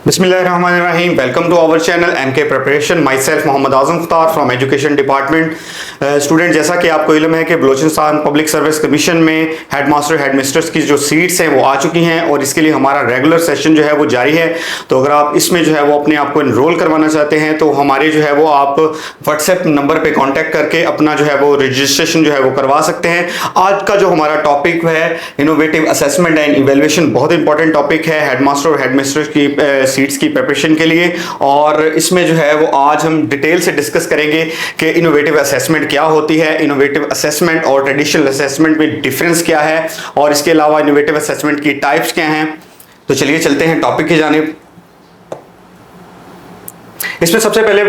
Bismillahirrahmanirrahim. Welcome to our channel MK Preparation. Myself Mohammad Azam Khatar from Education Department. Student जैसा कि आपको इल्म है कि बलूचिस्तान पब्लिक सर्विस कमीशन में हेड मास्टर हेड मिस्टर्स की जो सीट्स हैं वो आ चुकी हैं और इसके लिए हमारा रेगुलर सेशन जो है वो जारी है। तो अगर आप इसमें जो है वो अपने आप को इनरोल करवाना चाहते हैं तो हमारे जो है वो आप व्हाट्सएप नंबर पे कांटेक्ट करके अपना जो है वो रजिस्ट्रेशन जो है वो करवा सकते हैं। आज का जो हमारा टॉपिक है इनोवेटिव असेसमेंट एंड इवेल्युएशन, बहुत इंपॉर्टेंट टॉपिक है हेड मास्टर और हेड मिस्टर्स की सीट्स की प्रिपरेशन के लिए। और इसमें जो है वो आज हम डिटेल से डिस्कस करेंगे कि इनोवेटिव असेसमेंट क्या होती है, इनोवेटिव असेसमेंट और ट्रेडिशनल असेसमेंट में डिफरेंस क्या है और इसके अलावा इनोवेटिव असेसमेंट की टाइप्स क्या हैं। तो चलिए चलते हैं टॉपिक की जानिब। इसमें सबसे पहले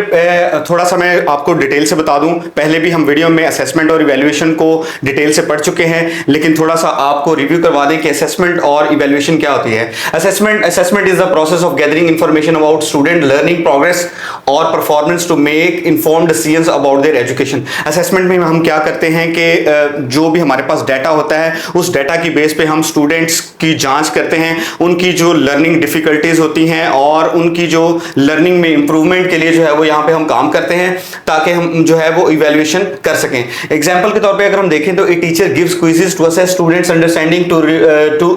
थोड़ा सा मैं आपको डिटेल से बता दूं, पहले भी हम वीडियो में असेसमेंट और इवैल्यूएशन को डिटेल से पढ़ चुके हैं, लेकिन थोड़ा सा आपको रिव्यू करवा दें कि असेसमेंट और इवैल्यूएशन क्या होती है। Assessment is the process of gathering information about student learning progress और performance to make informed decisions about their education. Assessment में हम क्या करते हैं कि जो भी हमारे पास डाटा होता है उस डाटा की बेस पे हम स्टूडेंट्स की जांच करते हैं, उनकी जो लर्निंग डिफिकल्टीज होती हैं और उनकी जो लर्निंग में इंप्रूवमेंट के लिए जो है वो यहाँ पे हम काम करते हैं ताकि हम जो है वो इवैल्यूएशन कर सकें। एग्जांपल के तौर पे अगर हम देखें तो a teacher gives quizzes to assess students understanding to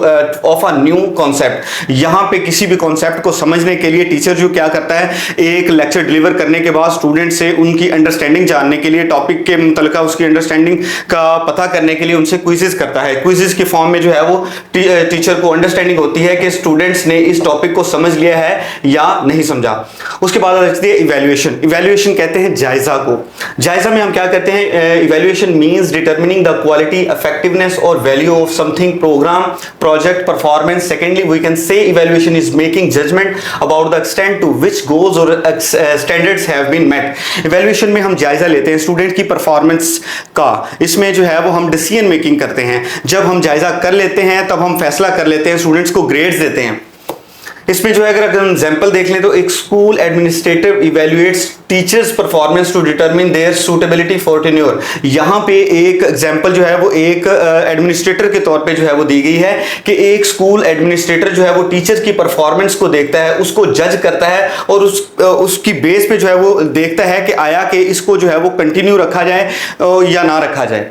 of a new concept. यहाँ पे किसी भी कॉन्सेप्ट को समझने के लिए टीचर जो क्या करता है, एक लेक्चर डिलीवर करने के बाद स्टूडेंट से उनकी अंडरस्टैंडिंग जानने के लिए, टॉपिक के मुतल्लिका उसकी अंडरस्टैंडिंग का पता करने के लिए उनसे क्विज़ेस करता है। क्विज़ेस के फॉर्म में जो है वो टीचर को अंडरस्टैंडिंग होती है कि स्टूडेंट्स ने इस टॉपिक को समझ लिया है या नहीं समझा। उसके बाद इवैल्यूएशन। इवैल्यूएशन कहते हैं जायजा को। जायजा में हम क्या करते हैं, evaluation means determining the quality, effectiveness और value of something, program, project, performance. Secondly we can say evaluation is making judgement about the extent to which goals और standards have been met. Evaluation में हम जायजा लेते हैं student की performance का। इसमें जो है वो हम डिसीजन मेकिंग करते हैं। जब हम जायजा कर लेते हैं तब हम फैसला कर लेते हैं, स्टूडेंट्स को ग्रेड्स देते हैं। इसमें जो है अगर हम एग्जांपल देख लें तो एक school administrative evaluates teachers performance to determine their suitability for tenure. यहाँ पे एक एग्जांपल जो है वो एक एडमिनिस्ट्रेटर के तौर पे जो है वो दी गई है कि एक स्कूल एडमिनिस्ट्रेटर जो है वो टीचर की परफॉर्मेंस को देखता है, उसको जज करता है और उसकी बेस पे जो है वो देखता है कि आया कि इसको जो है वो कंटिन्यू रखा जाए या ना रखा जाए।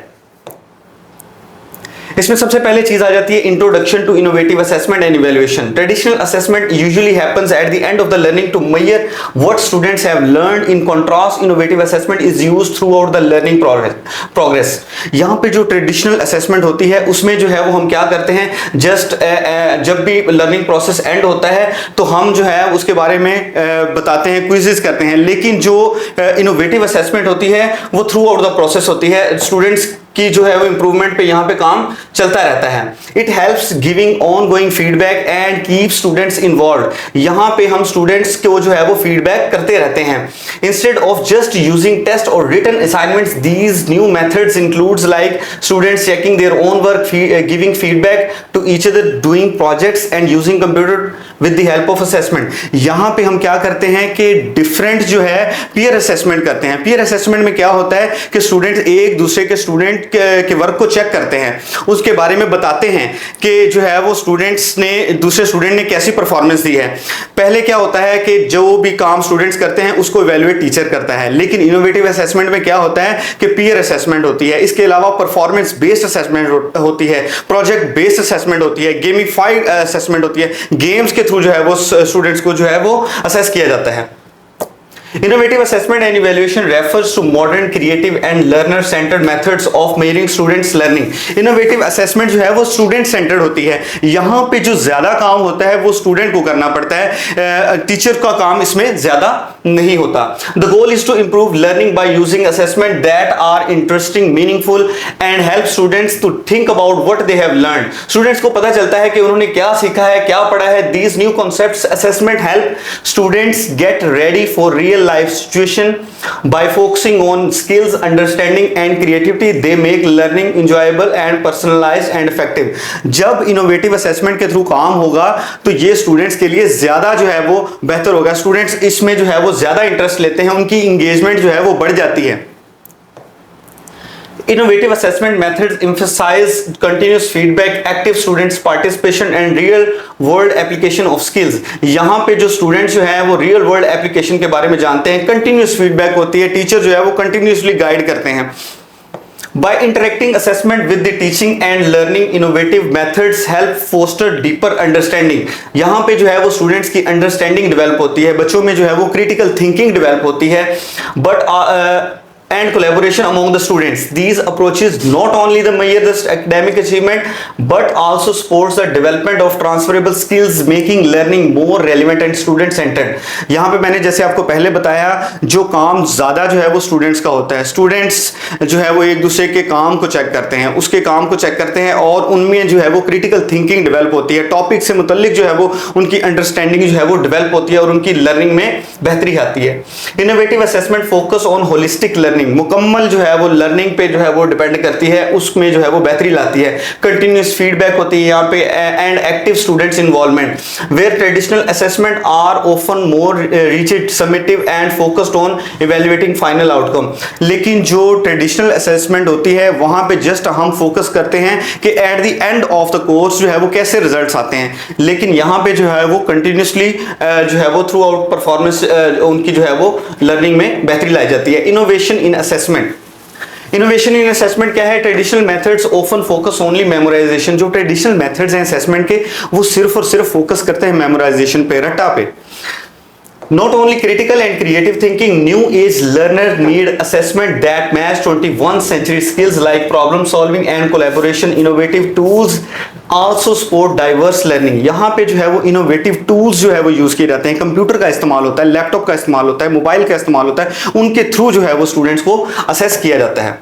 इसमें सबसे पहले चीज आ जाती है introduction to innovative assessment and evaluation. Traditional assessment usually happens at the end of the learning to measure what students have learned. In contrast innovative assessment is used throughout the learning progress. यहाँ पे जो traditional assessment होती है उसमें जो है वो हम क्या करते हैं, जस्ट जब भी लर्निंग प्रोसेस एंड होता है तो हम जो है उसके बारे में बताते हैं, क्विजेस करते हैं। लेकिन जो इनोवेटिव असेसमेंट होती है वो थ्रू आउट द प्रोसेस होती है, स्टूडेंट्स की जो है वो इंप्रूवमेंट पे यहाँ पे काम चलता रहता है। It helps giving on going feedback and keep students involve. यहाँ पे हम स्टूडेंट्स को जो है वो फीडबैक करते रहते हैं। Instead of just using test और written assignments, these new methods includes like students checking their own work, giving feedback to each other, doing projects and using computer with the help of assessment. यहाँ पे हम क्या करते हैं कि different जो है पीयर असेसमेंट करते हैं। पीयर असेसमेंट में क्या होता है कि स्टूडेंट्स एक दूसरे के स्टूडेंट के वर्क को चेक करते हैं, उसके बारे में बताते हैं कि जो है वो स्टूडेंट्स ने दूसरे स्टूडेंट ने कैसी परफॉर्मेंस दी है। पहले क्या होता है कि जो भी काम स्टूडेंट्स करते हैं उसको इवैल्यूएट टीचर करता है, लेकिन इनोवेटिव असेसमेंट में क्या होता है कि पीयर असेसमेंट होती है। इसके अलावा परफॉर्मेंस बेस्ड असेसमेंट होती है, प्रोजेक्ट बेस्ड असेसमेंट होती है, गेमिफाइड असेसमेंट होती है। गेम्स के थ्रू जो है वो स्टूडेंट्स को जो है वो असेस किया जाता है। Innovative assessment and evaluation refers to modern, creative and learner-centered methods of measuring students' learning. Innovative assessment जो है वो student centered होती है। यहाँ पे जो ज्यादा काम होता है वो student को करना पड़ता है, टीचर का काम इसमें ज्यादा नहीं होता। The goal is to improve learning by using assessment that are interesting, meaningful and help students to think about what they have learned. Students को पता चलता है कि उन्होंने क्या सीखा है, क्या पढ़ा है। These new concepts assessment help students get ready for real life situation by focusing on skills, understanding and creativity. They make learning enjoyable and personalized and effective. जब इनोवेटिव असेसमेंट के थ्रू काम होगा तो ये स्टूडेंट्स के लिए ज्यादा जो है वो बेहतर होगा। स्टूडेंट्स इसमें जो है वो ज्यादा इंटरेस्ट लेते हैं, उनकी इंगेजमेंट जो है वो बढ़ जाती है। Innovative assessment methods emphasize continuous feedback, active students participation and real world application of skills. यहाँ पे जो स्टूडेंट्स जो है वो रियल वर्ल्ड एप्लीकेशन के बारे में जानते हैं, कंटिन्यूस फीडबैक होती है, टीचर जो है वो कंटिन्यूसली गाइड करते हैं. By interacting assessment with the teaching and learning, innovative methods help foster deeper understanding. यहाँ पे जो है वो स्टूडेंट्स की अंडरस्टैंडिंग डेवलप होती है, बच्चों में जो है वो क्रिटिकल थिंकिंग डेवलप होती है, but and collaboration among the students. These approaches not only measure the academic achievement but also supports the development of transferable skills, making learning more relevant and student centered. यहाँ पे मैंने जैसे आपको पहले बताया, जो काम ज़्यादा जो है वो स्टूडेंट्स का होता है, स्टूडेंट्स जो है वो एक दूसरे के काम को चेक करते हैं, उसके काम को चेक करते हैं और उनमें जो है वो क्रिटिकल थिंकिंग डेवलप होती है, टॉपिक से मुतल्लिक जो है वो उनकी अंडरस्टैंडिंग जो है वो डेवलप होती है और उनकी लर्निंग में बेहतरी आती है. Innovative assessment focus on holistic learning, मुकम्मल जो है वो लर्निंग पे जो है वो डिपेंड करती है, उसमें जो है वो बेहतरी लाती है. कंटिन्यूस फीडबैक होती है यहाँ पे and active students involvement. Where traditional assessment are often more rigid, summative and focused on evaluating final outcome. लेकिन जो ट्रेडिशनल असेसमेंट होती है वहां पे जस्ट हम फोकस करते हैं कि eight the end of the course जो है वो कैसे रिजल्ट्स आते हैं, लेकिन यहाँ पे जो है वो कंटिन्यूसली जो है वो थ्रू आउट परफॉर्मेंस उनकी जो है वो लर्निंग में बेहतरी लाई जाती है. Innovation in assessment. Innovation in assessment क्या है? Traditional methods often focus only memorisation. जो ट्रेडिशनल मेथड्स हैं असेसमेंट के वो सिर्फ और सिर्फ फोकस करते हैं मेमोराइजेशन पे, रट्टा पे. Not only critical and creative thinking, new age learner need assessment that match 21st century skills like problem solving and collaboration. Innovative tools also support diverse learning. यहाँ पे जो है वो innovative tools जो है वो यूज किए जाते हैं, कंप्यूटर का इस्तेमाल होता है, लैपटॉप का इस्तेमाल होता है, मोबाइल का इस्तेमाल होता है, उनके थ्रू जो है वो स्टूडेंट्स को असेस किया जाता है.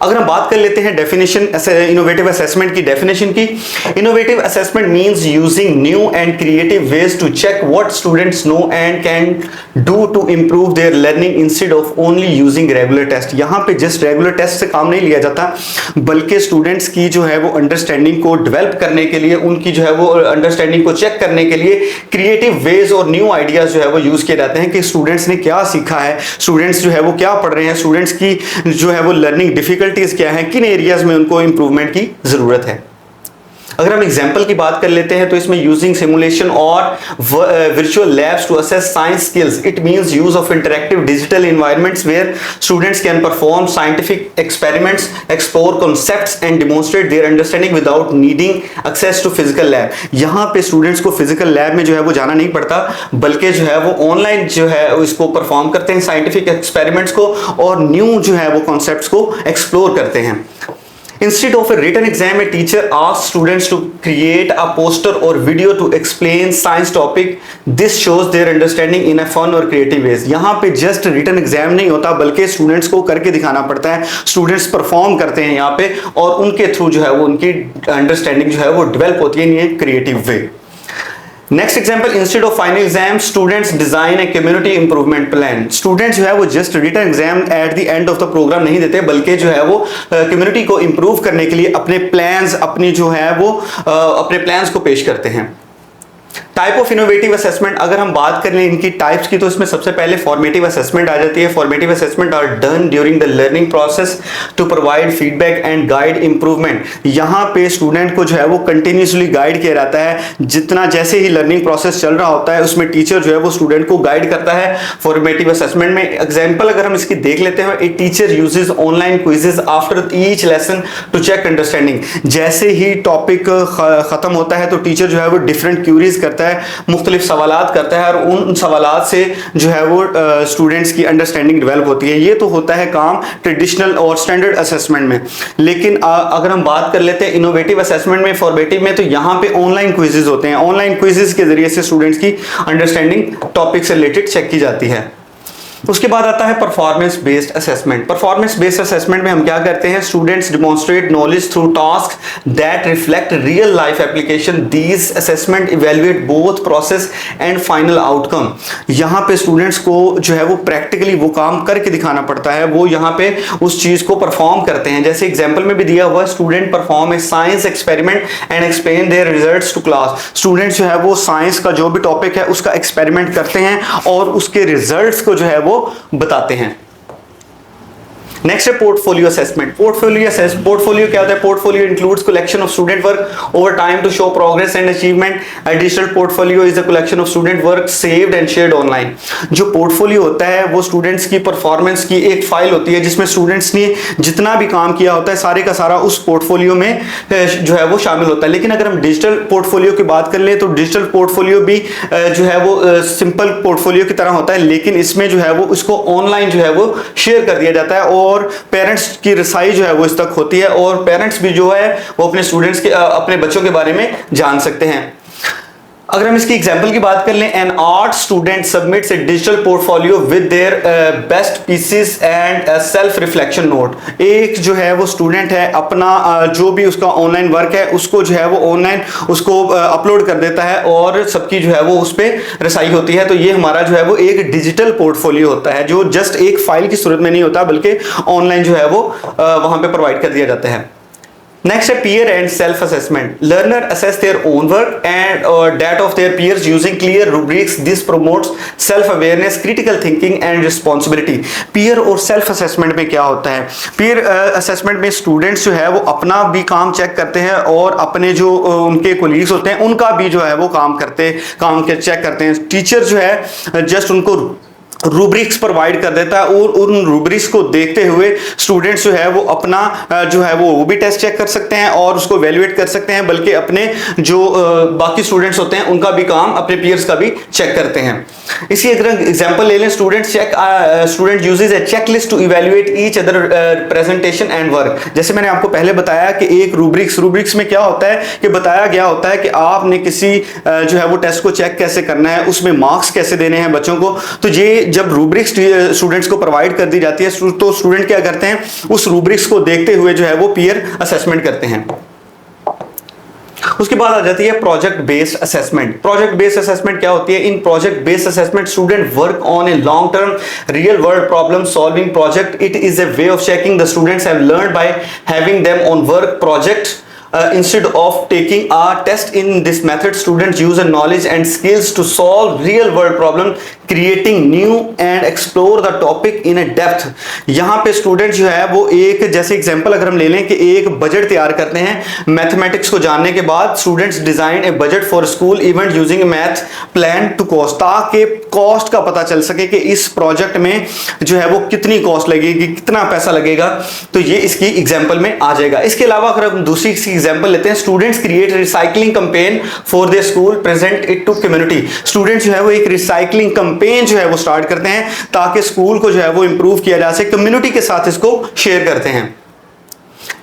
अगर हम बात कर लेते हैं डेफिनेशन इनोवेटिव असेसमेंट की, डेफिनेशन की, innovative assessment means using new and creative ways to check what students know and can do to improve their learning instead of only using regular test. यहाँ पे जस्ट रेगुलर टेस्ट से काम नहीं लिया जाता, बल्कि स्टूडेंट्स की जो है वो अंडरस्टैंडिंग को डेवलप करने के लिए, उनकी जो है वो अंडरस्टैंडिंग को चेक करने के लिए क्रिएटिव वेज और न्यू आइडियाज जो है वो यूज किए जाते हैं कि स्टूडेंट्स ने क्या सीखा है, स्टूडेंट्स जो है वो क्या पढ़ रहे हैं, स्टूडेंट्स की जो है वो लर्निंग डिफिकल्टीज क्या है, किन एरियाज में उनको इंप्रूवमेंट की जरूरत है. अगर हम एग्जांपल की बात कर लेते हैं तो इसमें यूजिंग सिमुलेशन और virtual labs to assess science skills. It means use of interactive digital environments where students can perform scientific experiments, explore concepts and demonstrate their understanding without needing access to physical lab. यहाँ पे students को physical lab में जो है वो जाना नहीं पड़ता, बल्कि जो है वो ऑनलाइन जो है इसको परफॉर्म करते हैं, साइंटिफिक एक्सपेरिमेंट्स को, और न्यू जो है वो कॉन्सेप्ट्स को एक्सप्लोर करते हैं. Instead of a written exam, a teacher asks students to create a poster or video to explain science topic. This shows their understanding in a fun or creative ways. यहाँ पे just written exam नहीं होता, बल्कि students को करके दिखाना पड़ता है, स्टूडेंट्स परफॉर्म करते हैं यहाँ पे, और उनके थ्रू जो है वो उनकी अंडरस्टैंडिंग जो है वो डेवलप होती है in a creative way. Next example, instead of final exam students design a community improvement plan. Students जो है वो just written exam at the end of the program नहीं देते, बल्कि जो है वो कम्युनिटी को इंप्रूव करने के लिए अपने प्लान्स, अपनी जो है वो अपने प्लान्स को पेश करते हैं. टाइप ऑफ इनोवेटिव असेसमेंट, अगर हम बात करें इनकी टाइप्स की तो इसमें सबसे पहले फॉर्मेटिव असेसमेंट आ जाती है. Formative assessment are done during the learning process to provide feedback and guide improvement. यहाँ पे स्टूडेंट को जो है वो कंटिन्यूसली गाइड किया जाता है, जितना जैसे ही लर्निंग प्रोसेस चल रहा होता है उसमें टीचर जो है वो स्टूडेंट को गाइड करता है. फॉर्मेटिव असेसमेंट में एग्जाम्पल अगर हम इसकी देख लेते हैं, a teacher uses online quizzes after each lesson to check understanding. जैसे ही टॉपिक खत्म होता है तो टीचर जो है वो डिफरेंट क्यूरीज करता है, मुख्तलिफ सवालात करता है, और उन सवालात से जो है वो स्टूडेंट्स की अंडरस्टैंडिंग डेवलप होती है. ये तो होता है काम ट्रेडिशनल और स्टैंडर्ड असेसमेंट में. लेकिन अगर हम बात कर लेते हैं इनोवेटिव असेसमेंट में, फॉर्मेटिव में, तो यहाँ पे ऑनलाइन क्विजेज होते हैं. ऑनलाइन क्विजेज के जरिए से स्टूडेंट्स की अंडरस्टैंडिंग टॉपिक से रिलेटेड चेक की जाती है. उसके बाद आता है performance based assessment. Performance based assessment में हम क्या करते हैं? Students demonstrate knowledge through task that reflect real life application. These assessment evaluate both process and final outcome. यहाँ पे स्टूडेंट्स को जो है वो प्रैक्टिकली वो काम करके दिखाना पड़ता है, वो यहाँ पे उस चीज को परफॉर्म करते हैं. जैसे एग्जाम्पल में भी दिया हुआ, student perform a science experiment and explain their results to class. Students जो है वो साइंस का जो भी टॉपिक है उसका एक्सपेरिमेंट करते हैं और उसके रिजल्ट्स को जो है वो बताते हैं. नेक्स्ट है पोर्टफोलियो असेसमेंट। पोर्टफोलियो क्या होता है? Portfolio includes collection of student work over time to show progress and achievement. Digital portfolio is a collection of student work saved and shared online. जो पोर्टफोलियो होता है वो स्टूडेंट्स की performance की एक फाइल होती है जिसमें स्टूडेंट्स ने जितना भी काम किया होता है सारे का सारा उस पोर्टफोलियो में जो है वो शामिल होता है। लेकिन अगर हम डिजिटल पोर्टफोलियो की बात कर ले तो डिजिटल पोर्टफोलियो भी जो है वो सिंपल पोर्टफोलियो की तरह होता है, लेकिन इसमें जो है वो इसको ऑनलाइन जो है वो शेयर कर दिया जाता है और पेरेंट्स की रसाई जो है वो इस तक होती है और पेरेंट्स भी जो है वो अपने स्टूडेंट्स के अपने बच्चों के बारे में जान सकते हैं। अगर हम इसकी एग्जांपल की बात कर लें, an art student submits A digital portfolio with their best pieces and self reflection note. एक जो है वो स्टूडेंट है अपना जो भी उसका ऑनलाइन वर्क है उसको जो है वो ऑनलाइन उसको अपलोड कर देता है और सबकी जो है वो उस पर रसाई होती है। तो ये हमारा जो है वो एक डिजिटल पोर्टफोलियो होता है जो जस्ट एक फाइल की सूरत में नहीं होता बल्कि ऑनलाइन जो है वो वहां पे प्रोवाइड कर दिया जाता है। नेक्स्ट है peer and self assessment. Learner assess their own work and that of their peers using clear rubrics. This promotes self awareness, critical thinking and responsibility. Peer और self assessment में क्या होता है? Peer assessment में students जो है वो अपना भी काम चेक करते हैं और अपने जो उनके कोलीग्स होते हैं उनका भी जो है वो काम चेक करते हैं। टीचर जो है जस्ट उनको रूब्रिक्स प्रोवाइड कर देता है और उन रूब्रिक्स को देखते हुए स्टूडेंट्स जो है वो अपना जो है वो भी टेस्ट चेक कर सकते हैं और उसको वैल्यूएट कर सकते हैं, बल्कि अपने जो बाकी स्टूडेंट्स होते हैं उनका भी काम अपने पीयर्स का भी चेक करते हैं। इसी अगर एग्जांपल ले लें, student uses a checklist to evaluate each other presentation and work. जैसे मैंने आपको पहले बताया कि एक रूब्रिक्स में क्या होता है कि बताया गया होता है कि आपने किसी जो है वो टेस्ट को चेक कैसे करना है, उसमें मार्क्स कैसे देने हैं बच्चों को। तो ये जब रूब्रिक्स स्टूडेंट्स को प्रोवाइड कर दी जाती है तो स्टूडेंट क्या करते हैं, उस रूब्रिक्स को देखते हुए जो है वो पीयर असेसमेंट करते हैं। उसके बाद आ जाती है project based assessment. Project based assessment क्या होती है? In project based assessment student work on a long term real world problem solving project. It is a way of checking the students have learned by having them on work project. Instead of taking a test in this method, students use a knowledge and skills to solve real world problem, creating new and explore the topic in a depth। यहाँ पे student जो है वो एक जैसे example अगर हम ले लें कि एक बजट तैयार करते हैं मैथमेटिक्स को जानने के बाद, students design a budget for school event using math plan to cost, ताकि कॉस्ट का पता चल सके कि इस प्रोजेक्ट में जो है वो कितनी कॉस्ट लगेगी, कितना पैसा लगेगा। तो ये इसकी एग्जांपल में आ जाएगा। इसके अलावा अगर हम दूसरी एग्जांपल लेते हैं, students create recycling campaign for their school present it to community. Students जो है वो एक रिसाइकलिंग कैंपेन जो है वो स्टार्ट करते हैं ताकि स्कूल को जो है वो इंप्रूव किया जा सके, कम्युनिटी के साथ इसको शेयर करते हैं।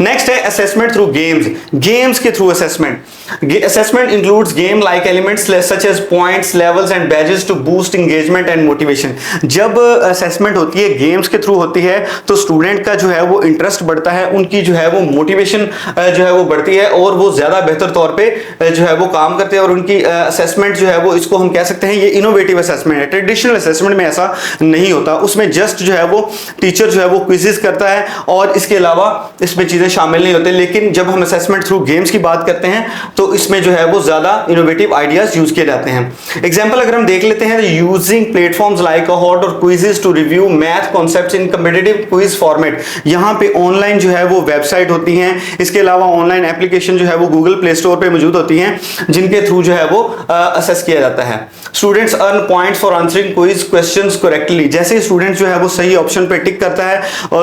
नेक्स्ट है असेसमेंट थ्रू गेम्स के through assessment includes game like elements such as points, levels and badges to boost engagement and motivation. जब असेसमेंट होती है गेम्स के थ्रू होती है तो स्टूडेंट का जो है वो इंटरेस्ट बढ़ता है, उनकी जो है वो मोटिवेशन जो है वो बढ़ती है और वो ज्यादा बेहतर तौर पे जो है वो काम करते हैं और उनकी असेसमेंट जो है वो इसको हम कह सकते हैं ये इनोवेटिव असेसमेंट है। ट्रेडिशनल असेसमेंट में ऐसा नहीं होता, उसमें जस्ट जो है वो टीचर जो है वो क्विज़ेस करता है और इसके अलावा इसमें चीजें शामिल नहीं होते। लेकिन जब हम असेसमेंट थ्रू गेम्स की बात करते हैं तो इसमें जो है वो ज्यादा इनोवेटिव आइडियाज यूज किए जाते हैं। एग्जांपल अगर हम देख लेते हैं, यूजिंग प्लेटफॉर्म्स लाइक काहोट और quizzes to review math concepts in competitive quiz format. यहाँ पे ऑनलाइन जो है वो वेबसाइट होती हैं, इसके अलावा ऑनलाइन एप्लीकेशन जो है वो गूगल प्ले स्टोर पे मौजूद होती हैं जिनके थ्रू जो है वो असेस किया जाता है। Students earn points for answering quiz questions correctly. जैसे स्टूडेंट जो है वो सही ऑप्शन पे टिक करता है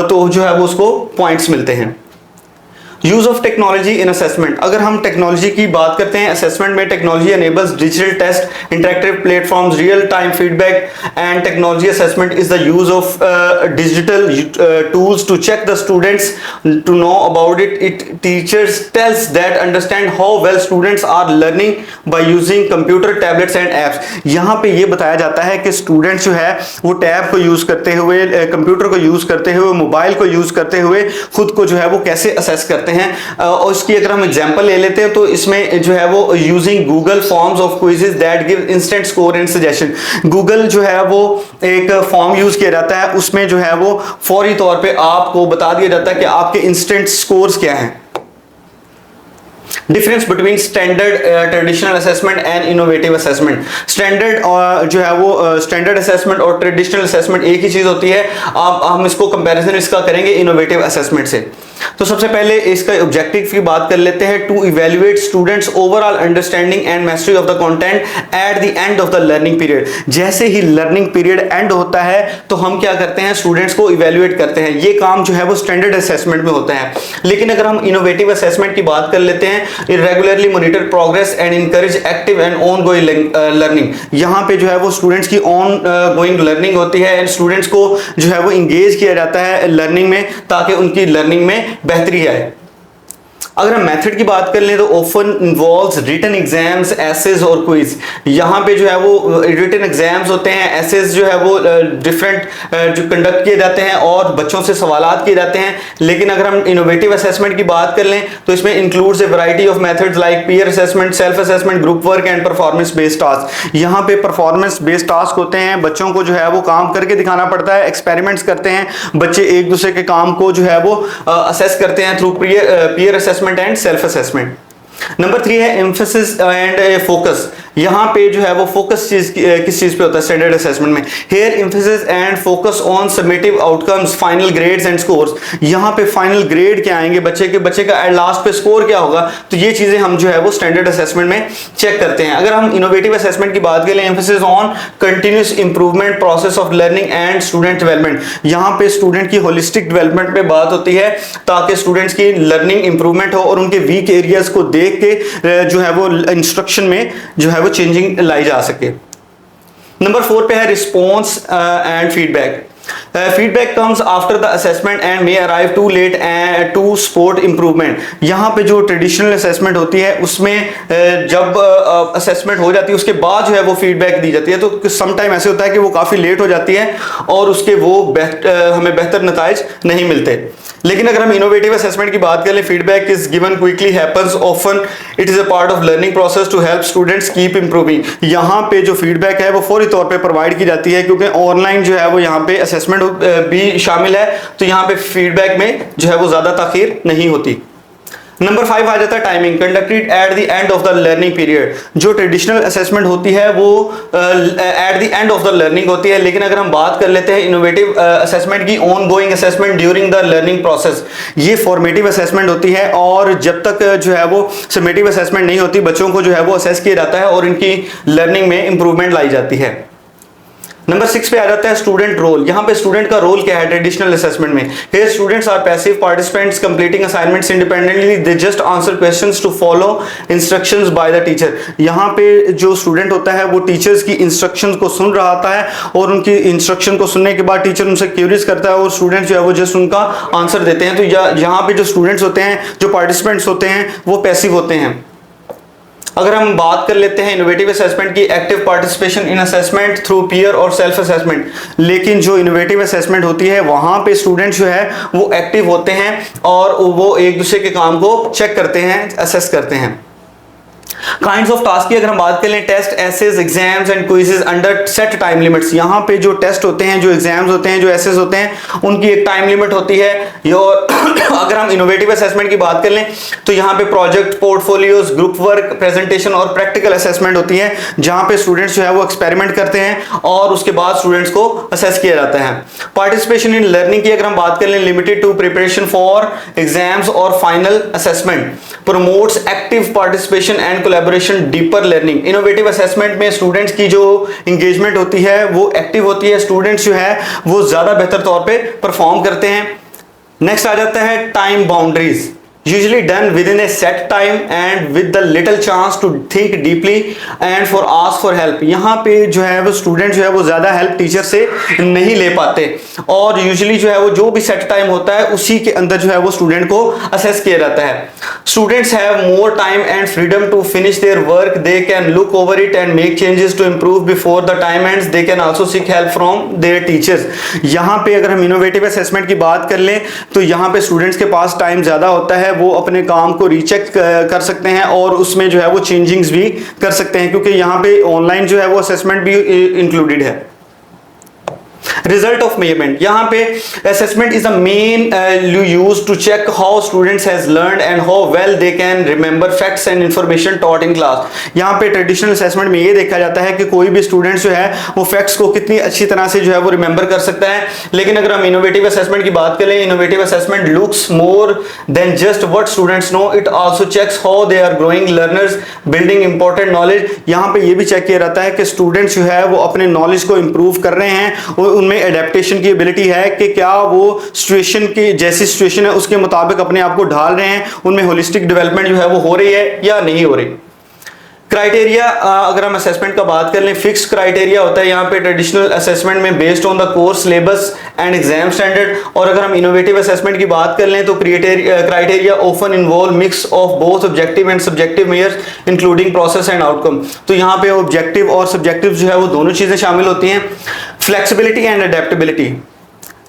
तो जो है वो उसको पॉइंट्स मिलते हैं। Use of technology in assessment. अगर हम टेक्नोलॉजी की बात करते हैं असेसमेंट में, technology enables digital test, interactive platforms, real time feedback and technology assessment is the use of digital tools to check the students to know about it teachers tells that understand how well students are learning by using computer, tablets and apps. यहाँ पे ये बताया जाता है कि students जो है वो टैब को यूज करते हुए, कंप्यूटर को यूज करते हुए, मोबाइल को यूज करते हुए खुद को जो है वो कैसे असेस करते हैं। और इसकी अगर हम एग्जांपल ले लेते हैं तो इसमें जो है वो using Google forms of quizzes that give instant score and suggestion. Google जो है वो एक फॉर्म यूज किया जाता है, उसमें जो है वो फौरी तौर पे आपको बता दिया जाता है कि आपके इंस्टेंट स्कोर्स क्या हैं। Difference between standard traditional assessment and innovative assessment. Standard जो है वो स्टैंडर्ड असेसमेंट और ट्रेडिशनल असेसमेंट एक ही चीज होती है। अब हम इसको कंपैरिजन इसका करेंगे इनोवेटिव असेसमेंट से। तो सबसे पहले इसका ऑब्जेक्टिव की बात कर लेते हैं, to evaluate students overall understanding and mastery of the content at the end of the learning period. जैसे ही लर्निंग पीरियड एंड होता है तो हम क्या करते हैं, स्टूडेंट्स को इवैल्यूएट करते हैं। ये काम जो है वो स्टैंडर्ड असेसमेंट में होता है। लेकिन अगर हम इनोवेटिव असेसमेंट की बात कर लेते हैं, regularly monitor progress and encourage active and on going learning. यहाँ पे जो है वो स्टूडेंट्स की ऑन गोइंग लर्निंग होती है एंड स्टूडेंट्स को जो है वो इंगेज किया जाता है लर्निंग में, ताकि उनकी लर्निंग में बेहतरी आए। अगर हम मेथड की बात कर लें तो often involves written exams, essays और क्विज। यहाँ पे जो है वो रिटन एग्जाम्स होते हैं, एसेज जो है वो डिफरेंट जो कंडक्ट किए जाते हैं और बच्चों से सवालात किए जाते हैं। लेकिन अगर हम इनोवेटिव असेसमेंट की बात कर लें तो इसमें includes A variety of methods like peer assessment, self assessment, group work and performance based task. यहाँ पे परफॉर्मेंस बेस्ड टास्क होते हैं, बच्चों को जो है वो काम करके दिखाना पड़ता है, एक्सपेरिमेंट्स करते हैं, बच्चे एक दूसरे के काम को जो है वो असेस करते हैं through peer assessment and self assessment. Number 3 है एम्फेसिस एंड फोकस। यहाँ पे जो है वो फोकस किस चीज पे होता है स्टैंडर्ड असेसमेंट में। Here emphasis and focus on summative outcomes, final grades and scores. यहाँ पे फाइनल ग्रेड क्या आएंगे बच्चे का लास्ट पे स्कोर क्या होगा, तो ये चीजें हम जो है वो स्टैंडर्ड असेसमेंट में चेक करते हैं। अगर हम इनोवेटिव असेसमेंट की बात करें, emphasis on continuous improvement process of learning and student development. यहाँ पे स्टूडेंट की होलिस्टिक डेवलपमेंट पे बात होती है, ताकि स्टूडेंट्स की लर्निंग इंप्रूवमेंट हो और उनके वीक एरियाज को देख के जो है वो इंस्ट्रक्शन में जो है वो चेंजिंग लाई जा सके। नंबर 4 पे है response and feedback. Feedback comes after the assessment and may arrive too late to support improvement. यहाँ पे जो ट्रेडिशनल असेसमेंट होती है उसमें जब असेसमेंट हो जाती है उसके बाद जो है वो फीडबैक दी जाती है, तो सम टाइम ऐसे होता है कि वो काफ़ी लेट हो जाती है और उसके वो हमें बेहतर नताइज नहीं मिलते। लेकिन अगर हम इनोवेटिव असेसमेंट की बात करें, feedback is given quickly, happens often, it is a part of learning process to help students keep improving. यहाँ पे जो फीडबैक है वो फौरी तौर पे प्रोवाइड की जाती है, क्योंकि ऑनलाइन जो है वो यहाँ पे असेसमेंट भी शामिल है, तो यहाँ पे फीडबैक में जो है वो ज्यादा ताखीर नहीं होती। नंबर 5 आ जाता है timing, conducted at the end of the learning period. जो ट्रेडिशनल असेसमेंट होती है वो eight the end of the learning होती है, लेकिन अगर हम बात कर लेते हैं इनोवेटिव असेसमेंट की, on going assessment during the learning process, ये फॉर्मेटिव असेसमेंट होती है और जब तक जो है वो समेटिव असेसमेंट नहीं होती, बच्चों को जो है वो असेस किया जाता है और इनकी लर्निंग में इंप्रूवमेंट लाई जाती है। नंबर 6 पे आ जाता है स्टूडेंट रोल। यहाँ पे स्टूडेंट का रोल क्या है ट्रेडिशनल असेसमेंट में। Here students are passive participants completing assignments independently, they just answer questions to follow instructions by the teacher। यहाँ पे जो स्टूडेंट होता है वो टीचर्स की इंस्ट्रक्शंस को सुन रहा होता है और उनकी इंस्ट्रक्शन को सुनने के बाद टीचर उनसे क्यूरीज करता है और स्टूडेंट जो है वो जस्ट उनका आंसर देते हैं। तो यहाँ पे जो स्टूडेंट्स होते हैं, जो पार्टिसिपेंट्स होते हैं, वो पैसिव होते हैं। अगर हम बात कर लेते हैं इनोवेटिव असेसमेंट की, active participation in assessment through peer और सेल्फ असेसमेंट। लेकिन जो इनोवेटिव असेसमेंट होती है वहां पे स्टूडेंट जो है वो एक्टिव होते हैं और वो एक दूसरे के काम को चेक करते हैं, असेस करते हैं। काइंड्स ऑफ टास्क की अगर हम बात करें, test, essays, exams and quizzes under set time limits. यहाँ पे जो टेस्ट होते हैं, जो एग्जाम्स होते हैं, जो एसेज होते हैं, उनकी एक टाइम लिमिट होती है। और अगर हम इनोवेटिव असेसमेंट की बात कर लें तो यहाँ पे project, portfolios, group work, presentation और प्रैक्टिकल असेसमेंट होती है, जहाँ पे स्टूडेंट्स जो है वो एक्सपेरिमेंट करते हैं और उसके बाद स्टूडेंट्स को असेस किया जाता है। पार्टिसिपेशन इन लर्निंग की अगर हम बात कर लें, limited to preparation for exams और final assessment, promotes active participation and collaboration, deeper learning. Innovative assessment में स्टूडेंट्स की जो इंगेजमेंट होती है वो एक्टिव होती है, स्टूडेंट्स जो है वो ज्यादा बेहतर तौर पे परफॉर्म करते हैं। नेक्स्ट आ जाता है time boundaries, usually done within a set time and with the little chance to think deeply and for ask for help। यहाँ पे जो है वो स्टूडेंट जो है वो ज़्यादा हेल्प टीचर से नहीं ले पाते और यूजुअली जो है वो जो भी सेट टाइम होता है उसी के अंदर जो है वो स्टूडेंट को असेस किया जाता है। Students have more time and freedom to finish their work, they can look over it and make changes to improve before the time ends, they can also seek help from their teachers. यहाँ पे अगर हम innovative assessment की बात कर लें तो यहाँ पे स्टूडेंट्स के पास टाइम ज़्यादा होता है, वो अपने काम को रीचेक कर सकते हैं और उसमें जो है वो चेंजिंग्स भी कर सकते हैं, क्योंकि यहाँ पे ऑनलाइन जो है वो असेसमेंट भी इंक्लूडेड है। रिजल्ट ऑफ मेजरमेंट, यहाँ पे assessment is the main use to check how students has learned and how well they can remember facts and information taught in class. यहाँ पे ट्रेडिशनल असेसमेंट में ये देखा जाता है कि कोई भी स्टूडेंट जो है वो फैक्ट्स को कितनी अच्छी तरह से जो है वो रिमेंबर कर सकता है। लेकिन अगर हम इनोवेटिव असेसमेंट की बात करें, innovative assessment looks more than just what students know, it also checks how they are growing learners building important knowledge. यहाँ पे ये भी चेक किया जाता है कि स्टूडेंट्स जो है वो अपने नॉलेज को इंप्रूव कर रहे हैं और उनमें एडेप्टेशन की एबिलिटी है कि क्या वो सिचुएशन की जैसी सिचुएशन है उसके मुताबिक अपने आप को ढाल रहे हैं, उनमें होलिस्टिक डेवलपमेंट जो है वो हो रही है या नहीं हो रही। क्राइटेरिया, अगर हम असेसमेंट का बात कर लें, फिक्स्ड क्राइटेरिया होता है यहाँ पे ट्रेडिशनल असेसमेंट में based on the course syllabus and exam standard. और अगर हम इनोवेटिव असेसमेंट की बात कर लें तो criteria often involve mix of both objective and subjective measures including process and outcome. तो यहाँ पे ऑब्जेक्टिव और सब्जेक्टिव जो है वो दोनों चीजें शामिल होती हैं। Flexibility and adaptability,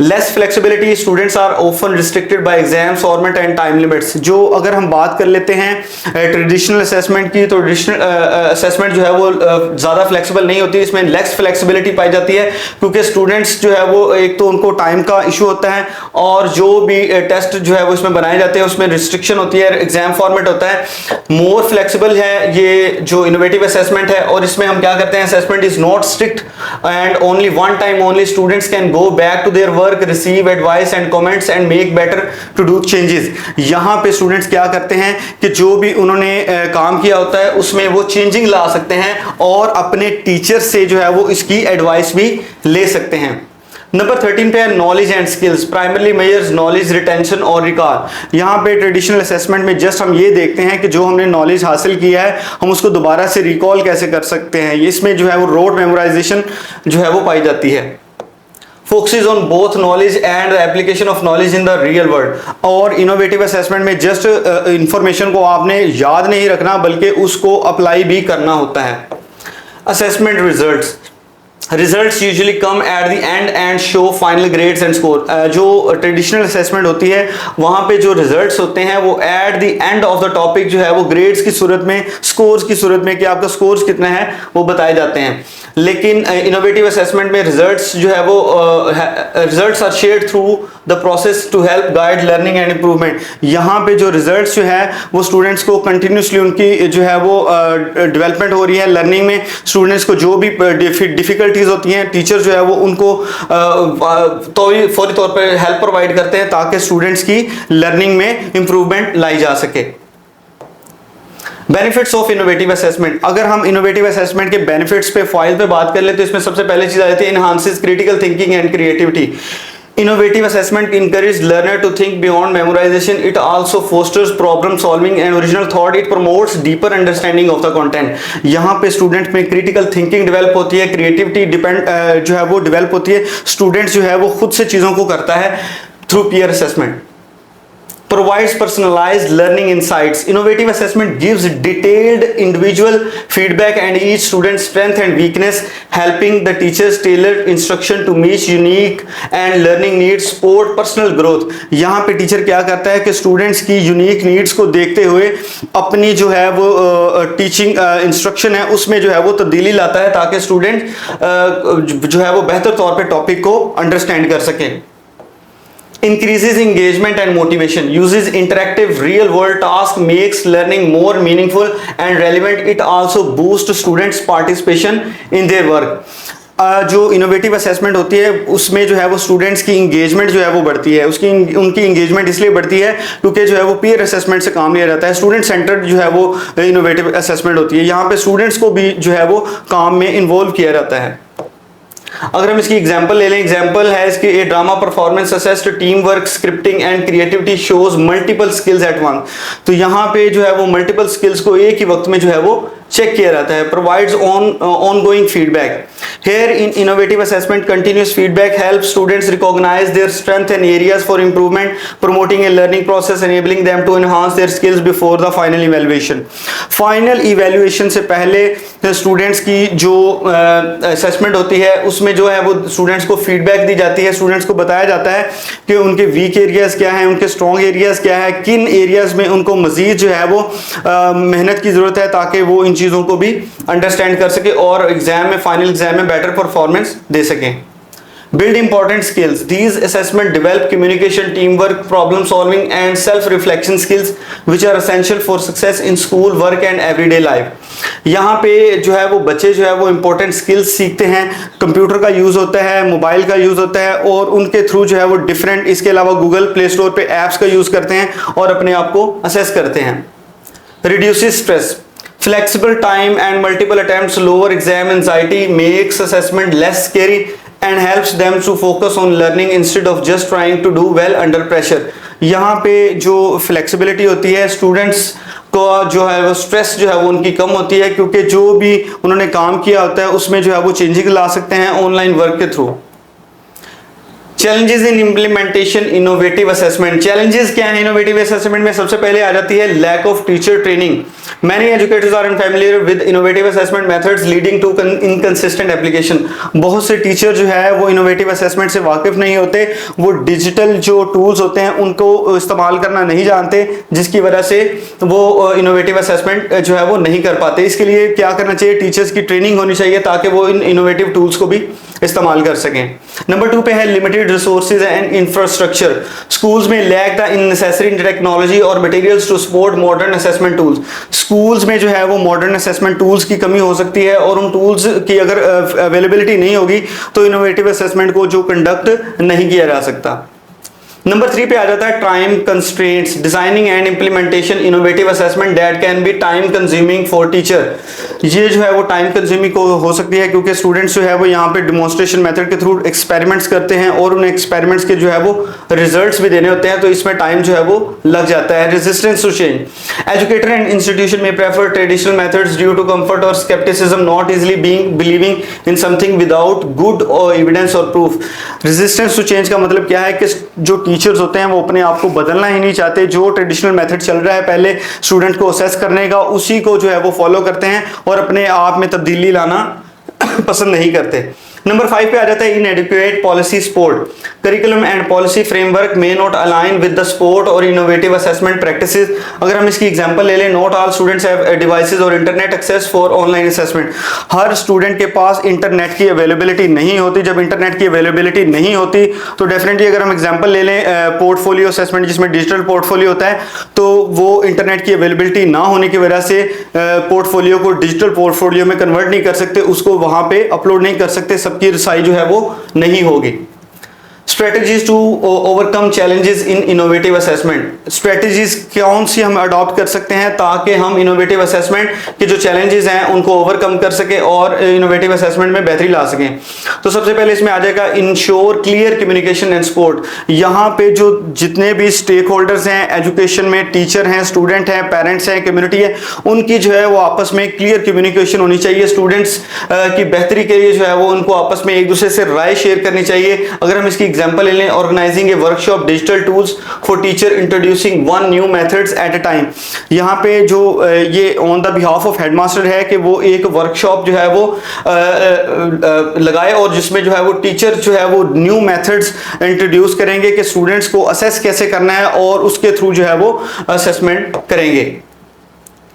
less flexibility, students are often restricted by exam format and time limits. जो अगर हम बात कर लेते हैं ट्रेडिशनल असेसमेंट की, तो ट्रेडिशनल असेसमेंट जो है वो ज़्यादा फ्लेक्सिबल नहीं होती, इसमें लेस फ्लेक्सिबिलिटी पाई जाती है क्योंकि स्टूडेंट्स जो है वो एक तो उनको टाइम का इशू होता है और जो भी टेस्ट जो है वो इसमें बनाए जाते हैं उसमें रिस्ट्रिक्शन होती है, एग्जाम फॉर्मेट होता है। मोर फ्लेक्सिबल है ये जो इनोवेटिव असेसमेंट है और इसमें हम क्या करते हैं, assessment is not strict and only one time only, students can go back to their work, receive advice and comments and make better to do changes. यहां पे स्टूडेंट्स क्या करते हैं कि जो भी उन्होंने काम किया होता है उसमें वो चेंजिंग ला सकते हैं और अपने टीचर से जो है वो इसकी एडवाइस भी ले सकते हैं। नंबर 13 पे है knowledge and skills, primarily measures knowledge retention और रिकॉल। यहाँ पे ट्रेडिशनल असेसमेंट में जस्ट हम ये देखते हैं कि जो हमने नॉलेज हासिल किया है हम उसको दोबारा से रिकॉल कैसे कर सकते हैं, इसमें जो है वो रोड मेमोराइजेशन जो है वो पाई जाती है। Focuses on both knowledge and the application of knowledge in the real world. और इनोवेटिव असेसमेंट में जस्ट इंफॉर्मेशन को आपने याद नहीं रखना बल्कि उसको अप्लाई भी करना होता है। Assessment results, results usually come eight the and and show final grades and score. जो ट्रेडिशनल असेसमेंट होती है वहाँ पे जो रिजल्ट्स होते हैं वो eight the end of the topic जो है वो ग्रेड्स की सूरत में, स्कोर्स की सूरत में कि आपका स्कोर्स कितना है वो बताए जाते हैं। लेकिन इनोवेटिव असेसमेंट में रिजल्ट्स जो है वो results are shared through the process to help guide learning and improvement. यहाँ पे जो रिजल्ट्स जो है वो स्टूडेंट्स को कंटिन्यूसली उनकी जो है वो डेवलपमेंट हो रही है लर्निंग में। स्टूडेंट्स को जो भी डिफिकल्टीज होती हैं टीचर जो है वो उनको फौरी तौर पर हेल्प प्रोवाइड करते हैं ताकि स्टूडेंट्स की लर्निंग में इंप्रूवमेंट लाई जा सके। बेनिफिट्स ऑफ इनोवेटिव असेसमेंट, अगर हम इनोवेटिव असेसमेंट के बेनिफिट्स पे फाइल पे बात कर ले तो इसमें सबसे पहले चीज आ जाती है enhances critical thinking and creativity. Innovative assessment encourages learner to think beyond memorization. It also fosters problem solving and original thought. It promotes deeper understanding of the content. यहाँ पे स्टूडेंट में क्रिटिकल थिंकिंग डेवलप होती है, creativity जो है वो develop होती है। स्टूडेंट्स जो है वो खुद से चीज़ों को करता है through peer assessment. Provides personalized learning insights. Innovative assessment gives detailed individual feedback and each student's strength and weakness, helping the teachers tailor instruction to meet unique and learning needs, support personal growth. यहाँ पे teacher क्या करता है कि students की unique needs को देखते हुए अपनी जो है वो टीचिंग इंस्ट्रक्शन है उसमें जो है वो तब्दीली लाता है ताकि स्टूडेंट जो है वो बेहतर तौर पे टॉपिक को अंडरस्टैंड कर सकें। Increases engagement and motivation, uses interactive real world task, makes learning more meaningful and relevant. It also boosts students participation in their work. जो इनोवेटिव असेसमेंट होती है उसमें जो है वो स्टूडेंट्स की इंगेजमेंट जो है वो बढ़ती है। उनकी इंगेजमेंट इसलिए बढ़ती है क्योंकि जो है वो पीयर असेसमेंट से काम लिया जाता है। स्टूडेंट सेंटर्ड जो है वो इनोवेटिव असेसमेंट होती है, यहाँ पे स्टूडेंट्स को भी जो है वो काम में इन्वॉल्व किया जाता है। अगर हम इसकी एग्जांपल ले लें, एग्जांपल है इसकी a drama performance assessed team work scripting and creativity shows multiple skills at once. तो यहाँ पे जो है वो मल्टीपल स्किल्स को एक ही वक्त में जो है वो चेक किया जाता है। Provides ongoing feedback. Here in innovative assessment, continuous feedback helps students recognize their strength and areas for improvement, promoting a learning process, enabling them to enhance their skills before the final evaluation. Final evaluation से पहले students की जो assessment होती है उसमें जो है वो स्टूडेंट्स को फीडबैक दी जाती है, स्टूडेंट्स को बताया जाता है कि उनके वीक एरियाज क्या हैं, उनके स्ट्रॉन्ग एरियाज क्या है, किन एरियाज में उनको मजीद जो है वो मेहनत की ज़रूरत है ताकि वो इन चीज़ों को भी अंडरस्टैंड कर सके और एग्जाम में, फाइनल एग्जाम में बेटर परफॉर्मेंस दे सकें। build important skills. These assessment develop communication, teamwork, problem solving and self reflection skills which are essential for success in school, work and everyday life. यहाँ पे जो है वो बच्चे जो है वो इंपॉर्टेंट स्किल्स सीखते हैं, कंप्यूटर का यूज होता है, मोबाइल का यूज होता है और उनके थ्रू जो है वो डिफरेंट, इसके अलावा गूगल प्ले स्टोर पे ऐप्स का यूज करते हैं और अपने आप को असेस करते हैं. Reduces stress. Flexible time and multiple attempts lower exam anxiety, makes assessment less scary and helps them to focus on learning instead of just trying to do well under pressure. यहाँ पे जो flexibility होती है students को जो है वो stress जो है वो उनकी कम होती है क्योंकि जो भी उन्होंने काम किया होता है उसमें जो है वो चेंजिंग ला सकते हैं ऑनलाइन वर्क के through. Challenges in implementation innovative assessment. Challenges क्या है इनोवेटिव असेसमेंट में? सबसे पहले आ जाती है lack of teacher training. Many educators are unfamiliar with innovative assessment methods leading to inconsistent application. बहुत से टीचर जो है वो इनोवेटिव असेसमेंट से वाकिफ नहीं होते, वो डिजिटल जो टूल्स होते हैं उनको इस्तेमाल करना नहीं जानते, जिसकी वजह से वो इनोवेटिव असेसमेंट जो है वो नहीं कर पाते. इसके लिए क्या करना चाहिए? टीचर्स की ट्रेनिंग होनी चाहिए ताकि वो इन इनोवेटिव टूल्स को भी इस्तेमाल कर सकें. नंबर 2 पे है limited resources and infrastructure. Schools में लैक द नेसेसरी टेक्नोलॉजी और materials to support modern assessment tools. Schools में जो है वो मॉडर्न असेसमेंट टूल्स की कमी हो सकती है और उन टूल्स की अगर अवेलेबिलिटी नहीं होगी तो इनोवेटिव असेसमेंट को जो कंडक्ट नहीं किया जा सकता. नंबर 3 पे आ जाता है time constraints. Designing and implementation innovative assessment that can be time consuming for teacher. ये जो है वो टाइम कंज्यूमिंग हो सकती है क्योंकि स्टूडेंट्स जो है वो यहाँ पे डिमॉन्स्ट्रेशन मेथड के थ्रू एक्सपेरिमेंट्स करते हैं और उन एक्सपेरिमेंट्स के जो है वो रिजल्ट्स भी देने होते हैं, तो इसमें टाइम जो है वो लग जाता है. Resistance to change. Educator and institution में prefer traditional methods due to comfort और scepticism, not easily believing in something without good और एविडेंस और प्रूफ. रेजिस्टेंस टू चेंज का मतलब क्या है कि जो टीचर्स होते हैं वो अपने आप को बदलना ही नहीं चाहते. जो ट्रेडिशनल मेथड चल रहा है पहले स्टूडेंट को असेस करने का, उसी को जो है वो फॉलो करते हैं और अपने आप में तब्दीली लाना पसंद नहीं करते. नंबर 5 पे आ जाता है inadequate policy support. Curriculum and policy framework may not align with the support और इनोवेटिव असेसमेंट प्रैक्टिसेस. अगर हम इसकी एग्जांपल ले लें, not all students have devices और internet access for online assessment. हर स्टूडेंट के पास इंटरनेट की अवेलेबिलिटी नहीं होती. जब इंटरनेट की अवेलेबिलिटी नहीं होती तो डेफिनेटली अगर हम एग्जांपल ले लें पोर्टफोलियो असेसमेंट जिसमें डिजिटल पोर्टफोलियो होता है, तो वो इंटरनेट की अवेलेबिलिटी ना होने की वजह से पोर्टफोलियो को डिजिटल पोर्टफोलियो में कन्वर्ट नहीं कर सकते, उसको वहां पे अपलोड नहीं कर सकते, सबकी रसाई जो है वो नहीं होगी. Strategies to overcome challenges in innovative assessment. Strategies कौन सी हम अडॉप्ट कर सकते हैं ताकि हम इनोवेटिव असेसमेंट के जो चैलेंजेस हैं उनको ओवरकम कर सके और इनोवेटिव असेसमेंट में बेहतरी ला सकें. तो सबसे पहले इसमें आ जाएगा ensure clear communication and support. यहाँ पे जो जितने भी स्टेक होल्डर्स हैं एजुकेशन में, टीचर हैं, स्टूडेंट हैं, पेरेंट्स हैं, कम्युनिटी है, उनकी जो है वो आपस में क्लियर कम्युनिकेशन होनी चाहिए. स्टूडेंट्स की बेहतरी के लिए जो है वो उनको आपस में एक दूसरे से राय शेयर करनी चाहिए. अगर हम इसकी एग्जांपल ले लें, organizing a workshop digital tools for teacher introducing one new methods at a time. यहाँ पे जो ये on the behalf of headmaster है कि वो एक वर्कशॉप जो है वो लगाए और जिसमें जो है वो टीचर जो है वो न्यू मेथड्स इंट्रोड्यूस करेंगे कि स्टूडेंट्स को असेस कैसे करना है और उसके थ्रू जो है वो असेसमेंट करेंगे.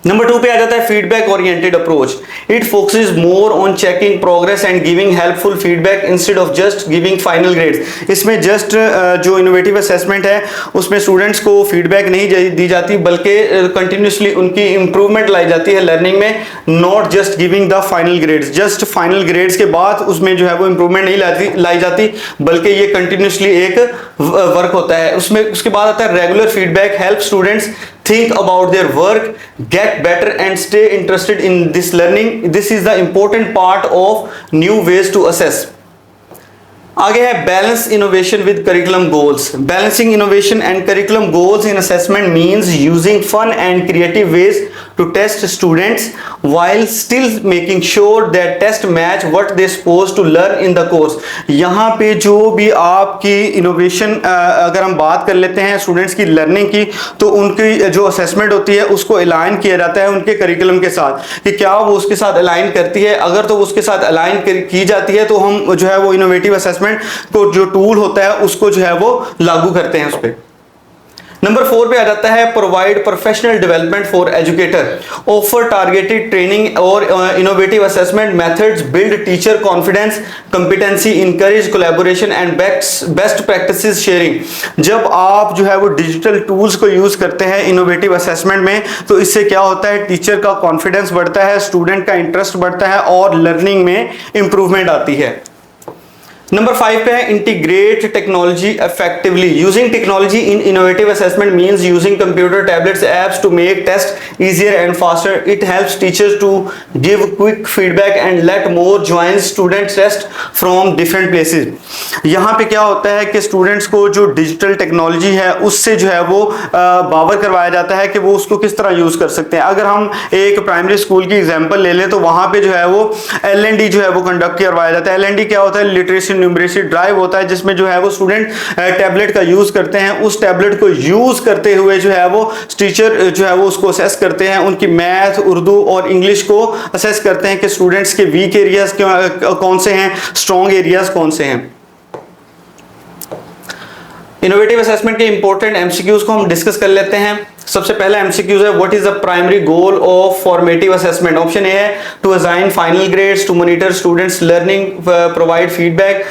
नंबर 2 पे आ जाता है feedback oriented approach. It focuses more on checking progress and giving helpful feedback instead of just giving final grades. इसमें जस्ट जो इनोवेटिव असेसमेंट है उसमें स्टूडेंट्स को फीडबैक नहीं दी जाती बल्कि कंटिन्यूसली उनकी इंप्रूवमेंट लाई जाती है लर्निंग में, not just giving the final grades. Just final grades के बाद उसमें जो है वो इंप्रूवमेंट नहीं लाई जाती बल्कि ये कंटिन्यूसली एक वर्क होता है. उसमें उसके बाद आता है regular feedback help students think about their work, get better and stay interested in this learning. This is the important part of new ways to assess. आगे है balance innovation with curriculum goals. Balancing innovation and curriculum goals in assessment means using fun and creative ways to test students while still making sure that test match what they supposed to learn in the course. यहाँ पे जो भी आपकी innovation अगर हम बात कर लेते हैं स्टूडेंट्स की लर्निंग की, तो उनकी जो असेसमेंट होती है उसको अलाइन किया जाता है उनके करिकुलम के साथ कि क्या वो उसके साथ अलाइन करती है. अगर तो उसके साथ अलाइन की जाती है तो हम जो है वो इनोवेटिव असेसमेंट को जो टूल होता है उसको जो है वो लागू करते हैं उस पर. नंबर 4 पे आ जाता है provide professional development for educator, offer targeted training और innovative assessment methods, build teacher confidence competency, encourage collaboration and best practices sharing. जब आप जो है वो डिजिटल टूल्स को यूज करते हैं इनोवेटिव असेसमेंट में, तो इससे क्या होता है, टीचर का कॉन्फिडेंस बढ़ता है, स्टूडेंट का इंटरेस्ट बढ़ता है और लर्निंग में इंप्रूवमेंट आती है। नंबर 5 पे है integrate technology effectively, using technology in innovative assessment means using computer, tablets, apps to make test easier and faster. It helps teachers to give quick feedback and let more join students test from different places. यहाँ पे क्या होता है कि students को जो digital technology है उससे जो है वो बावर करवाया जाता है कि वो उसको किस तरह यूज कर सकते हैं। अगर हम एक प्राइमरी स्कूल की एग्जांपल ले लें तो वहां पे जो है वो LND जो है वो कंडक्ट करवाया जाता है। LND क्या होता है, लिटरेसी न्यूमरेसी ड्राइव होता है, जिसमें जो है वो स्टूडेंट टैबलेट का यूज करते हैं। उस टैबलेट को यूज करते हुए जो है वो टीचर जो है वो उसको असेस करते हैं, उनकी मैथ, उर्दू और इंग्लिश को असेस करते हैं कि स्टूडेंट्स के वीक एरियाज कौन से हैं, स्ट्रॉन्ग एरियाज कौन से हैं। इनोवेटिव असेसमेंट के इंपॉर्टेंट एमसीक्यूज को हम डिस्कस कर लेते हैं। सबसे पहला एमसीक्यूज है, what is the primary goal of formative assessment. Option A है to assign final grades, to monitor students learning, provide feedback,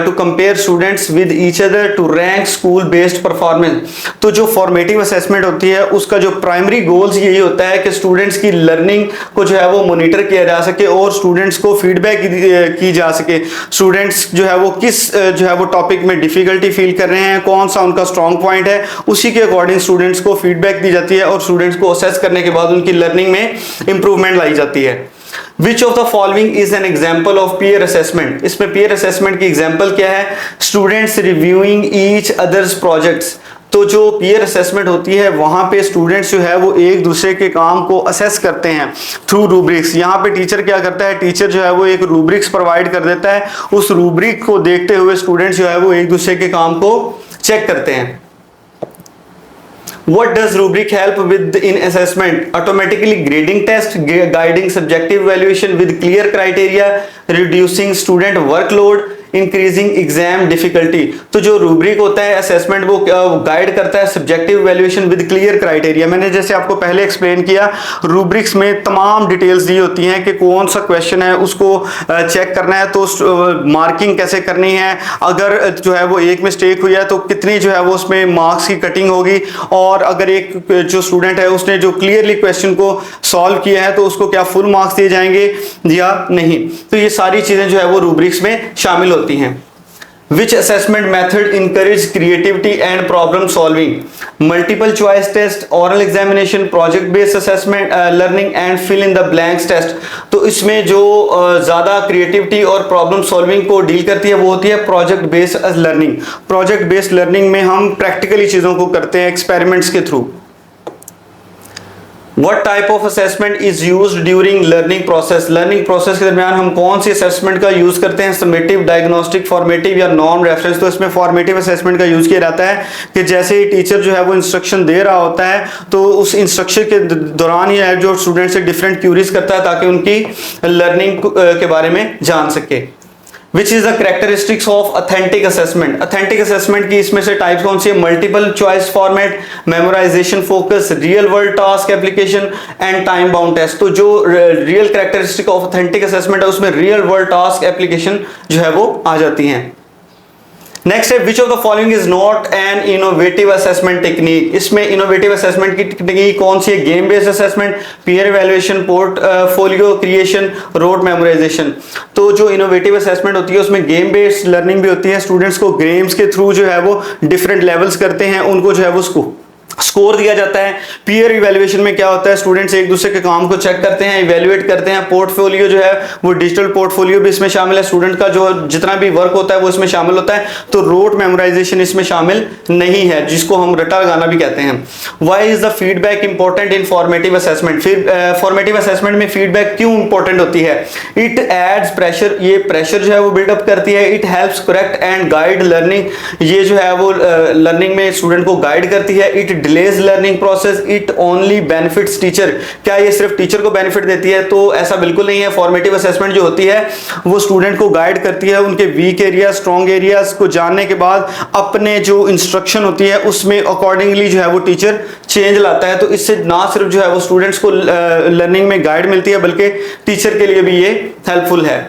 to compare students with each other, to rank school based performance. तो जो formative assessment होती है उसका जो primary goals यही होता है कि स्टूडेंट्स की लर्निंग को जो है वो मॉनिटर किया जा सके और स्टूडेंट्स को फीडबैक की जा सके। स्टूडेंट्स जो है वो किस जो है वो टॉपिक में डिफिकल्टी फील कर रहे हैं, कौन सा उनका स्ट्रॉन्ग पॉइंट है, उसी के अकॉर्डिंग स्टूडेंट्स को फीडबैक दी जाती है और स्टूडेंट्स को असेस करने के बाद उनकी लर्निंग में इंप्रूवमेंट लाई जाती है। Which of the following is an example of peer assessment? इसमें peer assessment की एग्जांपल क्या है, students reviewing each others projects. तो जो peer assessment होती है वहां पे स्टूडेंट्स जो है वो एक दूसरे के काम को असेस करते हैं थ्रू रूब्रिक्स। यहाँ पे टीचर क्या करता है, टीचर जो है वो एक रूब्रिक्स प्रोवाइड कर देता है, उस रूब्रिक को देखते हुए स्टूडेंट्स जो है वो एक दूसरे के काम को चेक करते हैं। What does rubric help with in assessment? Automatically grading test, guiding subjective evaluation with clear criteria, reducing student workload, increasing exam difficulty. तो जो रूब्रिक होता है असेसमेंट वो गाइड करता है subjective valuation with clear criteria. मैंने जैसे आपको पहले एक्सप्लेन किया, रूब्रिक्स में तमाम डिटेल्स दी होती हैं कि कौन सा क्वेश्चन है उसको चेक करना है तो मार्किंग कैसे करनी है, अगर जो है वो एक मिस्टेक हुई है तो कितनी जो है वो उसमें मार्क्स की कटिंग होगी, और अगर एक जो स्टूडेंट है उसने जो क्लियरली क्वेश्चन को सॉल्व किया है तो उसको क्या फुल मार्क्स दिए जाएंगे या नहीं। तो ये सारी चीजें जो है वो रूब्रिक्स में शामिल होती हैं। Which assessment method encourage creativity and problem solving? Multiple choice test, oral examination, project based assessment, learning and fill in the blanks test। तो इसमें जो ज़्यादा क्रिएटिविटी और प्रॉब्लम सॉल्विंग को डील करती है वो होती है project based learning. Project based learning में हम प्रैक्टिकली चीज़ों को करते हैं एक्सपेरिमेंट्स के through. What type of assessment is used during learning process? Learning process के दरमियान हम कौन सी असेसमेंट का यूज करते हैं, समेटिव, डायग्नोस्टिक, फॉर्मेटिव या नॉन रेफरेंस। तो इसमें फॉर्मेटिव असेसमेंट का यूज किया जाता है कि जैसे ही टीचर जो है वो इंस्ट्रक्शन दे रहा होता है तो उस इंस्ट्रक्शन के दौरान ही है जो स्टूडेंट से डिफरेंट क्यूरीज करता है ताकि उनकी लर्निंग के बारे में जान सके। Which is the characteristics of authentic assessment? Authentic assessment की इसमें से टाइप्स कौन सी है, multiple choice format, memorization focus, real world task application and time bound test. तो जो real characteristic of authentic assessment है उसमें रियल वर्ल्ड टास्क एप्लीकेशन जो है वो आ जाती हैं। नेक्स्ट है which of the following is not an innovative assessment technique. इसमें इनोवेटिव असेसमेंट की टेक्निक कौन सी है, game based assessment, peer evaluation, portfolio creation, road memorisation. तो जो इनोवेटिव असेसमेंट होती है उसमें गेम बेस्ड लर्निंग भी होती है, स्टूडेंट्स को गेम्स के थ्रू जो है वो डिफरेंट लेवल्स करते हैं, उनको जो है वो स्कोर दिया जाता है। पीयर इवैल्यूएशन में क्या होता है, स्टूडेंट्स एक दूसरे के काम को चेक करते हैं, इवैल्यूएट करते हैं। पोर्टफोलियो जो है वो डिजिटल पोर्टफोलियो भी इसमें शामिल है, स्टूडेंट का जो जितना भी वर्क होता है वो इसमें शामिल होता है। तो रोट मेमोराइजेशन इसमें शामिल नहीं है, जिसको हम रटा लगाना भी कहते हैं। Why is the feedback important in formative assessment? फिर फॉर्मेटिव असेसमेंट में फीडबैक क्यों इंपॉर्टेंट होती है? इट एड्स प्रेशर, ये प्रेशर जो है वो बिल्डअप करती है। It helps correct and guide learning, ये जो है वो लर्निंग में स्टूडेंट को गाइड करती है। It delays learning process, it only benefits teacher. क्या ये सिर्फ टीचर को बेनिफिट देती है? तो ऐसा बिल्कुल नहीं है। फॉर्मेटिव असेसमेंट जो होती है वो स्टूडेंट को गाइड करती है, उनके वीक एरिया स्ट्रॉन्ग एरियाज को जानने के बाद अपने जो इंस्ट्रक्शन होती है उसमें अकॉर्डिंगली जो है वो टीचर चेंज लाता है। तो इससे ना सिर्फ जो है वो स्टूडेंट्स को लर्निंग में गाइड मिलती है बल्कि टीचर के लिए भी ये हेल्पफुल है।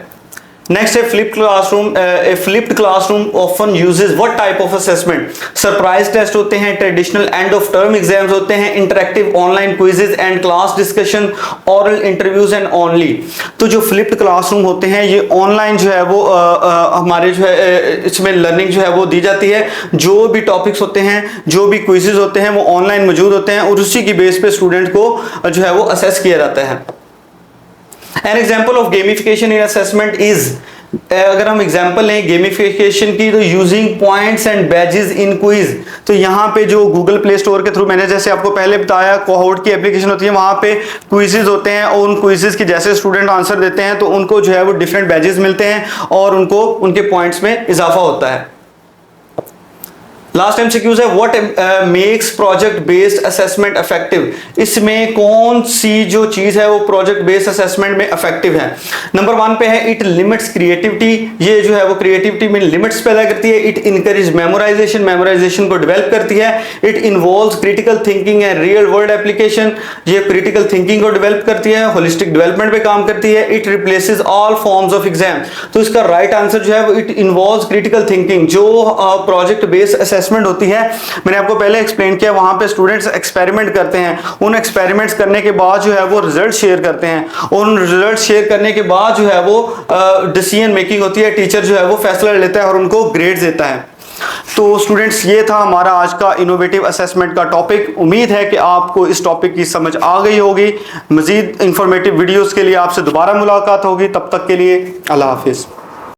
नेक्स्ट है flipped classroom. A flipped classroom often uses what type of assessment? Surprise test होते हैं, traditional end of term exams होते हैं, interactive online quizzes and class discussion, oral interviews and only. तो जो फ्लिप्ड क्लासरूम होते हैं ये ऑनलाइन जो है वो हमारे जो है इसमें लर्निंग जो है वो दी जाती है। जो भी टॉपिक्स होते हैं, जो भी क्विजेज होते हैं वो ऑनलाइन मौजूद होते हैं और उसी की बेस पे स्टूडेंट को जो है वो असेस किया जाता है। An example of gamification in assessment is, अगर हम एग्जांपल लें गेमिफिकेशन की तो using points and badges in quiz. तो यहाँ पे जो गूगल प्ले स्टोर के थ्रू मैंने जैसे आपको पहले बताया कोहोर्ट की एप्लीकेशन होती है, वहाँ पे क्विजेज होते हैं और उन क्विजेज के जैसे स्टूडेंट आंसर देते हैं तो उनको जो है वो डिफरेंट बैजेस मिलते हैं और उनको उनके पॉइंट्स में इजाफा होता है। लास्ट एमसीक्यूज है what makes project based assessment effective. इसमें कौन सी जो चीज है वो प्रोजेक्ट बेस्ड असेसमेंट में इफेक्टिव है? नंबर 1 पे है इट लिमिट्स क्रिएटिविटी। ये जो है वो क्रिएटिविटी में लिमिट्स पैदा करती है। इट इनकरेज मेमोराइजेशन, मेमोराइजेशन को डेवलप करती है। It involves critical thinking and real world application. ये क्रिटिकल थिंकिंग को डेवलप करती है, होलिस्टिक डेवलपमेंट पे काम करती है। It replaces all forms of exam. तो इसका राइट आंसर जो है वो इट इन्वॉल्व्स क्रिटिकल थिंकिंग। जो प्रोजेक्ट बेस्ड असेसमेंट होती है मैंने आपको पहले एक्सप्लेन किया, वहां पे स्टूडेंट्स एक्सपेरिमेंट करते हैं, उन एक्सपेरिमेंट्स करने के बाद जो है वो रिजल्ट शेयर करते हैं और उन रिजल्ट शेयर करने के बाद जो है वो डिसीजन मेकिंग होती है, टीचर जो है वो फैसला लेता है और उनको ग्रेड देता है। तो स्टूडेंट्स ये था हमारा आज का इनोवेटिव असेसमेंट का टॉपिक। उम्मीद है कि आपको इस टॉपिक की समझ आ गई होगी। मजीद इंफॉर्मेटिव वीडियोस के लिए आपसे दोबारा मुलाकात होगी, तब तक के लिए अल्लाह हाफिज।